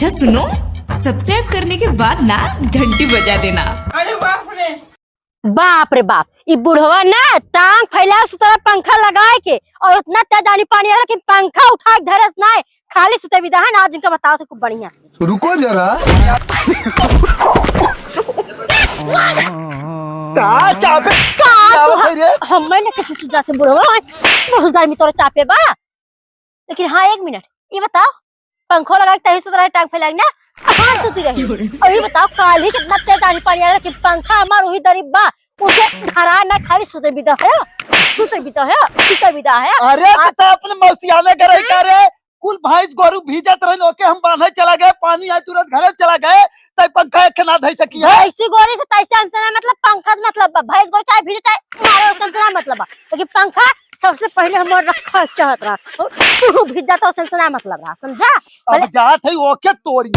अच्छा सुनो, सब्सक्राइब करने के बाद ना घंटी बजा देना। अरे बाप रे बाप, ये बुढ़वा ना टांग फैला तरह पंखा लगाए के और उतना तेज आनी पानी आ रहा कि पंखा उठा के धरस ना है, खाली सुते विदा है ना। आज इनका बताओ तो खूब बढ़िया से। रुको जरा। हमें ना किसी से जाके बुढ़वा बहुत गर्मी तोरा चापे बा। लेकिन हाँ एक मिनट ये बताओ, पंखो लगा के तही से तरह टांग फैला ना कहाँ सुती रही। और ये बताओ काल ही कितना तेज आनी पानी आ रहा कि पंखा हमार वही दरीब बा उसे हरा ना खाली सुते विदा है, सुते विदा है। अरे तो अपने मौसियाने करे करे कुल भैंस गोरु भीजत रहे ओके हम बांधे चला गए, पानी आए तुरंत घरे चला गए तब पंखा एक ना धई सकी है। ऐसी गोरी से तैसे हमसे मतलब पंखा से मतलब भैंस गोरी चाहे भीजे चाहे मारे उससे मतलब लेकिन पंखा सबसे पहले हमारे रखा चाहत रहा, तू भीज जाता उससे मतलब रहा, समझा। अब जात है ओके तोड़ी